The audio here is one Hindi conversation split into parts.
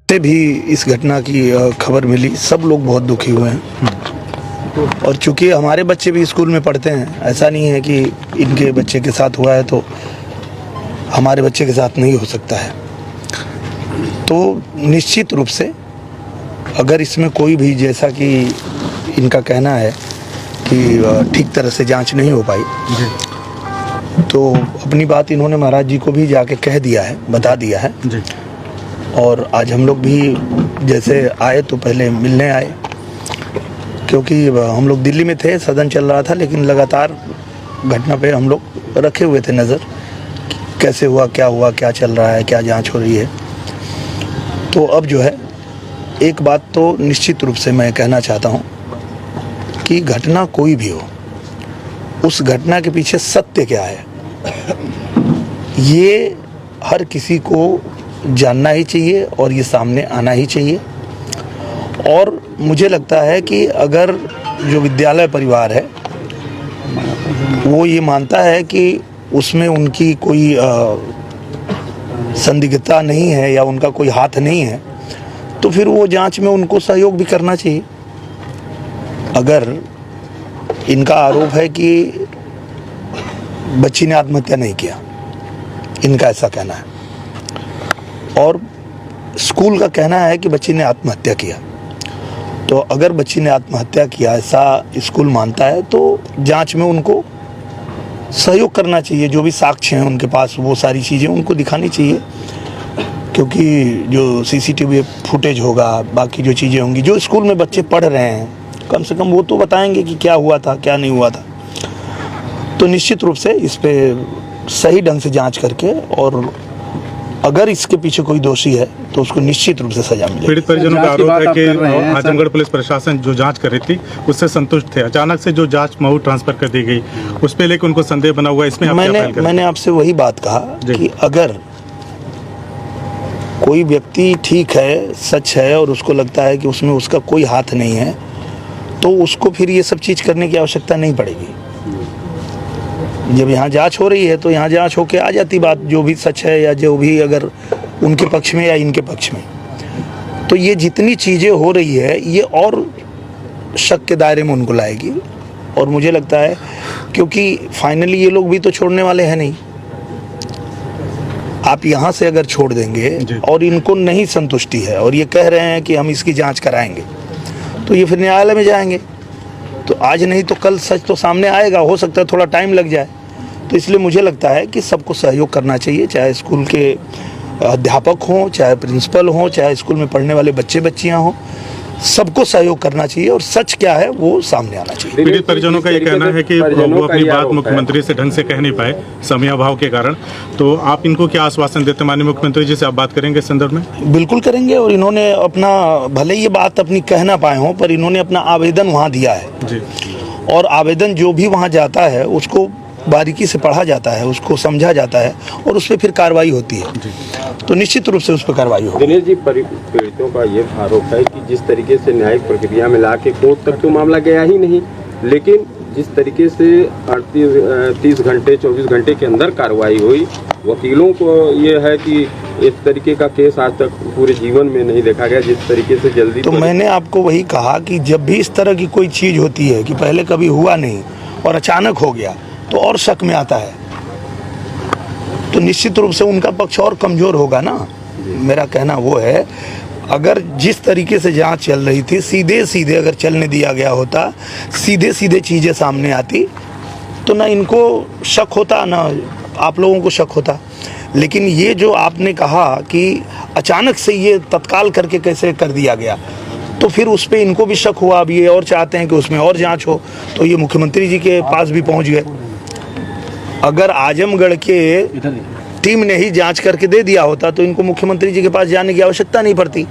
से भी इस घटना की खबर मिली, सब लोग बहुत दुखी हुए हैं। और चूंकि हमारे बच्चे भी स्कूल में पढ़ते हैं, ऐसा नहीं है कि इनके बच्चे के साथ हुआ है तो हमारे बच्चे के साथ नहीं हो सकता है। तो निश्चित रूप से अगर इसमें कोई भी, जैसा कि इनका कहना है कि ठीक तरह से जांच नहीं हो पाई, तो अपनी बात इन्होंने महाराज जी को भी जाके कह दिया है, बता दिया है जी। और आज हम लोग भी जैसे आए तो पहले मिलने आए, क्योंकि हम लोग दिल्ली में थे, सदन चल रहा था, लेकिन लगातार घटना पे हम लोग रखे हुए थे नज़र, कैसे हुआ, क्या चल रहा है, क्या जांच हो रही है। तो अब जो है, एक बात तो निश्चित रूप से मैं कहना चाहता हूँ कि घटना कोई भी हो, उस घटना के पीछे सत्य क्या है, ये हर किसी को जानना ही चाहिए और ये सामने आना ही चाहिए। और मुझे लगता है कि अगर जो विद्यालय परिवार है वो ये मानता है कि उसमें उनकी कोई संदिग्धता नहीं है या उनका कोई हाथ नहीं है, तो फिर वो जांच में उनको सहयोग भी करना चाहिए। अगर इनका आरोप है कि बच्ची ने आत्महत्या नहीं किया, इनका ऐसा कहना है, और स्कूल का कहना है कि बच्ची ने आत्महत्या किया, तो अगर बच्ची ने आत्महत्या किया ऐसा स्कूल मानता है तो जांच में उनको सहयोग करना चाहिए। जो भी साक्ष्य हैं उनके पास, वो सारी चीज़ें उनको दिखानी चाहिए, क्योंकि जो सीसीटीवी फुटेज होगा, बाकी जो चीज़ें होंगी, जो स्कूल में बच्चे पढ़ रहे हैं, कम से कम वो तो बताएंगे कि क्या हुआ था, क्या नहीं हुआ था। तो निश्चित रूप से इस पे सही ढंग से जांच करके, और अगर इसके पीछे कोई दोषी है तो उसको निश्चित रूप से सजा मिलेगी। पीड़ित परिजनों का आरोप है कि आजमगढ़ पुलिस प्रशासन जो जांच कर रही थी उससे संतुष्ट थे, अचानक से जो जांच मऊ ट्रांसफर कर दी गई उस पे लेकर उनको संदेह बना हुआ है। इसमें मैंने आपसे वही बात कहा कि अगर कोई व्यक्ति ठीक है, सच है, और उसको लगता है कि उसमें उसका कोई हाथ नहीं है, तो उसको फिर ये सब चीज़ करने की आवश्यकता नहीं पड़ेगी। जब यहाँ जांच हो रही है तो यहाँ जांच होके आ जाती बात, जो भी सच है या जो भी अगर उनके पक्ष में या इनके पक्ष में। तो ये जितनी चीज़ें हो रही है ये और शक के दायरे में उनको लाएगी। और मुझे लगता है क्योंकि फाइनली ये लोग भी तो छोड़ने वाले हैं नहीं, आप यहाँ से अगर छोड़ देंगे और इनको नहीं संतुष्टि है और ये कह रहे हैं कि हम इसकी जाँच कराएंगे, तो ये फिर न्यायालय में जाएंगे। तो आज नहीं तो कल सच तो सामने आएगा, हो सकता है थोड़ा टाइम लग जाए। तो इसलिए मुझे लगता है कि सबको सहयोग करना चाहिए, चाहे स्कूल के अध्यापक हों, चाहे प्रिंसिपल हों, चाहे स्कूल में पढ़ने वाले बच्चे बच्चियां हों, सबको सहयोग करना चाहिए और सच क्या है वो सामने आना चाहिए। पीड़ित परिजनों का ये कहना है कि वो अपनी बात मुख्यमंत्री से ढंग से कह नहीं पाए समयाभाव के कारण, तो आप इनको क्या आश्वासन देते माननीय मुख्यमंत्री जी से? आप बात करेंगे इस संदर्भ में? बिल्कुल करेंगे। और इन्होंने अपना, भले ये बात अपनी कह ना पाए हों, पर इन्होंने अपना आवेदन वहाँ दिया है जी। और आवेदन जो भी वहाँ जाता है उसको बारीकी से पढ़ा जाता है, उसको समझा जाता है और उस पर फिर कार्रवाई होती है। तो निश्चित रूप से उस पर कार्रवाई होगी। दिनेश जी, पीड़ितों का ये आरोप है कि जिस तरीके से न्यायिक प्रक्रिया में लाके कोर्ट तक तो मामला गया ही नहीं, लेकिन जिस तरीके से 30 घंटे 24 घंटे के अंदर कार्रवाई हुई, वकीलों को ये है कि इस तरीके का केस आज तक पूरे जीवन में नहीं देखा गया जिस तरीके से जल्दी। तो मैंने आपको वही कहा कि जब भी इस तरह की कोई चीज़ होती है कि पहले कभी हुआ नहीं और अचानक हो गया, तो और शक में आता है, तो निश्चित रूप से उनका पक्ष और कमज़ोर होगा ना। मेरा कहना वो है, अगर जिस तरीके से जांच चल रही थी, सीधे सीधे अगर चलने दिया गया होता, सीधे सीधे चीज़ें सामने आती, तो ना इनको शक होता ना आप लोगों को शक होता। लेकिन ये जो आपने कहा कि अचानक से ये तत्काल करके कैसे कर दिया गया, तो फिर उस पर इनको भी शक हुआ। अब ये और चाहते हैं कि उसमें और जांच हो, तो ये मुख्यमंत्री जी के पास भी पहुंच गए। अगर आजमगढ़ के टीम ने ही जांच करके दे दिया होता तो इनको मुख्यमंत्री जी के पास जाने की आवश्यकता नहीं पड़ती।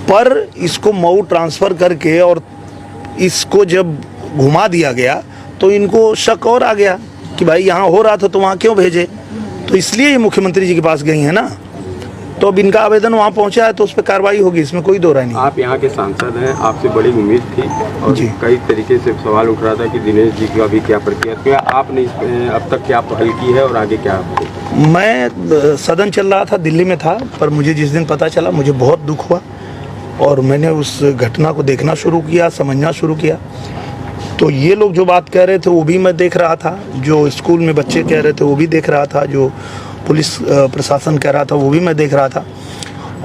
पर इसको मऊ ट्रांसफ़र करके और इसको जब घुमा दिया गया तो इनको शक और आ गया कि भाई यहाँ हो रहा था तो वहाँ क्यों भेजे। तो इसलिए ये मुख्यमंत्री जी के पास गई है ना। तो अब इनका आवेदन वहाँ पहुँचा है तो उस पर कार्रवाई होगी, इसमें कोई दो राय नहीं। आप यहाँ के सांसद हैं, आपसे बड़ी उम्मीद थी और कई तरीके से सवाल उठ रहा था कि दिनेश जी की अभी क्या प्रक्रिया, तो आपने अब तक क्या पहल की है और आगे क्या? मैं सदन चल रहा था, दिल्ली में था, पर मुझे जिस दिन पता चला मुझे बहुत दुख हुआ और मैंने उस घटना को देखना शुरू किया, समझना शुरू किया। तो ये लोग जो बात कह रहे थे वो भी मैं देख रहा था, जो स्कूल में बच्चे कह रहे थे वो भी देख रहा था, जो पुलिस प्रशासन कह रहा था वो भी मैं देख रहा था।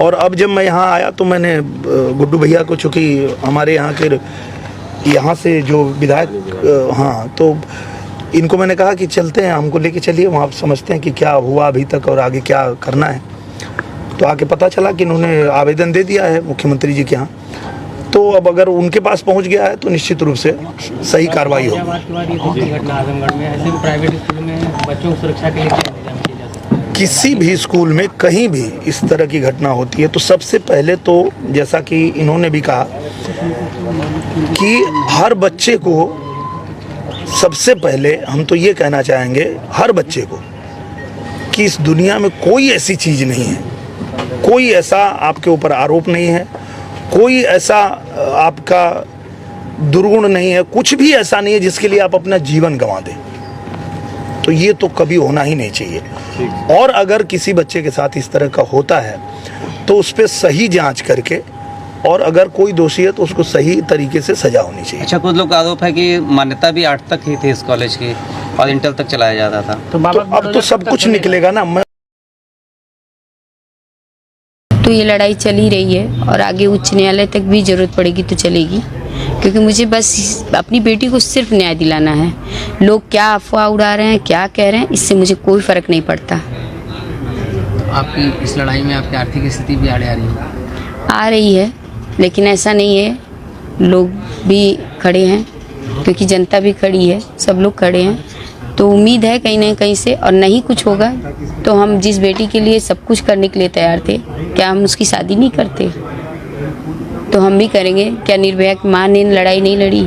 और अब जब मैं यहाँ आया तो मैंने गुड्डू भैया को, चूँकि हमारे यहाँ के यहाँ से जो विधायक, हाँ, तो इनको मैंने कहा कि चलते हैं, हमको लेके चलिए, वहाँ समझते हैं कि क्या हुआ अभी तक और आगे क्या करना है। तो आके पता चला कि इन्होंने आवेदन दे दिया है मुख्यमंत्री जी के यहाँ। तो अब अगर उनके पास पहुँच गया है तो निश्चित रूप से सही कार्रवाई होगी। घटना आजमगढ़ में ऐसे प्राइवेट स्कूल में बच्चों की सुरक्षा के लिए क्या इंतजाम किया जा सकता है? किसी भी स्कूल में कहीं भी इस तरह की घटना होती है तो सबसे पहले तो जैसा कि इन्होंने भी कहा कि हर बच्चे को, सबसे पहले हम तो ये कहना चाहेंगे हर बच्चे को कि इस दुनिया में कोई ऐसी चीज़ नहीं है, कोई ऐसा आपके ऊपर आरोप नहीं है, कोई ऐसा आपका दुर्गुण नहीं है, कुछ भी ऐसा नहीं है जिसके लिए आप अपना जीवन गंवा दें। तो ये तो कभी होना ही नहीं चाहिए। और अगर किसी बच्चे के साथ इस तरह का होता है तो उस पर सही जांच करके, और अगर कोई दोषी है तो उसको सही तरीके से सजा होनी चाहिए। अच्छा, कुछ लोग का आरोप है कि मान्यता भी 8 तक ही थी इस कॉलेज की और इंटर तक चलाया जाता था। तो अब तो सब कुछ निकलेगा ना। मैं तो ये लड़ाई चल ही रही है और आगे उच्च न्यायालय तक भी ज़रूरत पड़ेगी तो चलेगी, क्योंकि मुझे बस अपनी बेटी को सिर्फ न्याय दिलाना है। लोग क्या अफवाह उड़ा रहे हैं, क्या कह रहे हैं, इससे मुझे कोई फ़र्क नहीं पड़ता। आपकी इस लड़ाई में आपकी आर्थिक स्थिति भी आड़े आ रही है? लेकिन ऐसा नहीं है, लोग भी खड़े हैं, क्योंकि जनता भी खड़ी है, सब लोग खड़े हैं। तो उम्मीद है कहीं ना कहीं से, और नहीं कुछ होगा तो हम जिस बेटी के लिए सब कुछ करने के लिए तैयार थे, क्या हम उसकी शादी नहीं करते? तो हम भी करेंगे। क्या निर्भया की माँ ने लड़ाई नहीं लड़ी?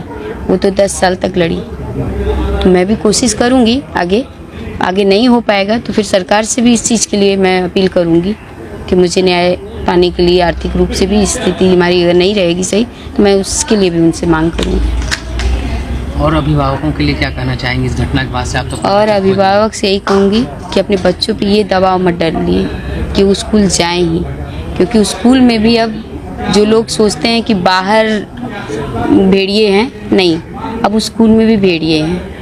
वो तो 10 साल तक लड़ी। तो मैं भी कोशिश करूँगी, आगे नहीं हो पाएगा तो फिर सरकार से भी इस चीज़ के लिए मैं अपील करूँगी कि मुझे न्याय पाने के लिए आर्थिक रूप से भी स्थिति हमारी अगर नहीं रहेगी सही तो मैं उसके लिए भी उनसे मांग करूँगी। और अभिभावकों के लिए क्या कहना चाहेंगे इस घटना के बाद से आप? तो और अभिभावक से यही कहूँगी कि अपने बच्चों पे ये दबाव मत डालिए कि वो स्कूल जाएं ही, क्योंकि स्कूल में भी अब जो लोग सोचते हैं कि बाहर भेड़िए हैं, नहीं, अब स्कूल में भी भेड़िए हैं।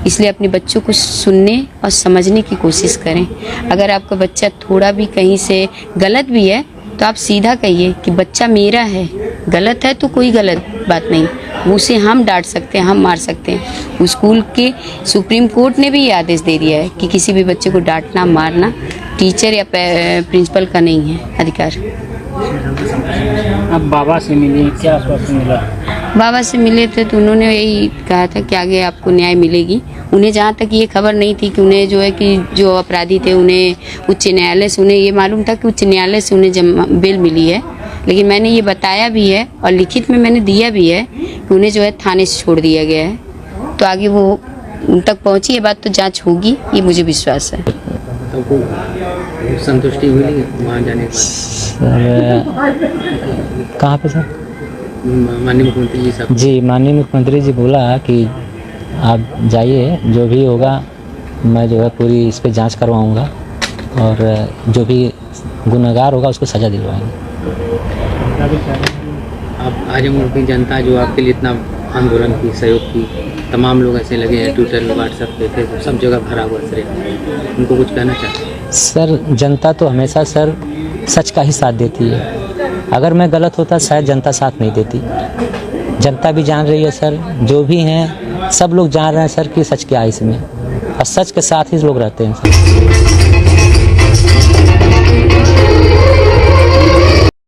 इसलिए अपने बच्चों को सुनने और समझने की कोशिश करें। अगर आपका बच्चा थोड़ा भी कहीं से गलत भी है तो आप सीधा कहिए कि बच्चा मेरा है, गलत है तो कोई गलत बात नहीं, उसे हम डांट सकते हैं, हम मार सकते हैं। स्कूल के सुप्रीम कोर्ट ने भी ये आदेश दे दिया है कि किसी भी बच्चे को डांटना, मारना टीचर या प्रिंसिपल का नहीं है अधिकार। अब बाबा से मिले, क्या आश्वासन मिला? बाबा से मिले थे तो उन्होंने यही कहा था कि आगे आपको न्याय मिलेगी। उन्हें जहाँ तक ये खबर नहीं थी कि उन्हें जो है कि जो अपराधी थे उन्हें उच्च न्यायालय से, उन्हें ये मालूम था कि उच्च न्यायालय से उन्हें बेल मिली है, लेकिन मैंने ये बताया भी है और लिखित में मैंने दिया भी है कि उन्हें जो है थाने से छोड़ दिया गया है। तो आगे वो उन तक पहुँची, ये बात तो जाँच होगी, ये मुझे विश्वास है। तो संतुष्टि मिली वहाँ जाने सर? कहाँ पे सर? माननीय मुख्यमंत्री जी साहब? जी, माननीय मुख्यमंत्री जी बोला कि आप जाइए, जो भी होगा मैं जो है पूरी इस पे जांच करवाऊंगा और जो भी गुनहगार होगा उसको सज़ा दिलवाएंगे। अब आजमगढ़ की जनता जो आपके लिए इतना आंदोलन की, सहयोग की, तमाम लोग ऐसे लगे हैं ट्विटर, व्हाट्सएप पे, फेसबुक, सब जगह भरा हुआ सर, उनको कुछ कहना चाहते हैं? सर, जनता तो हमेशा सर सच का ही साथ देती है। अगर मैं गलत होता शायद जनता साथ नहीं देती। जनता भी जान रही है सर, जो भी हैं सब लोग जान रहे हैं सर कि सच क्या है इसमें, और सच के साथ ही लोग रहते हैं सर।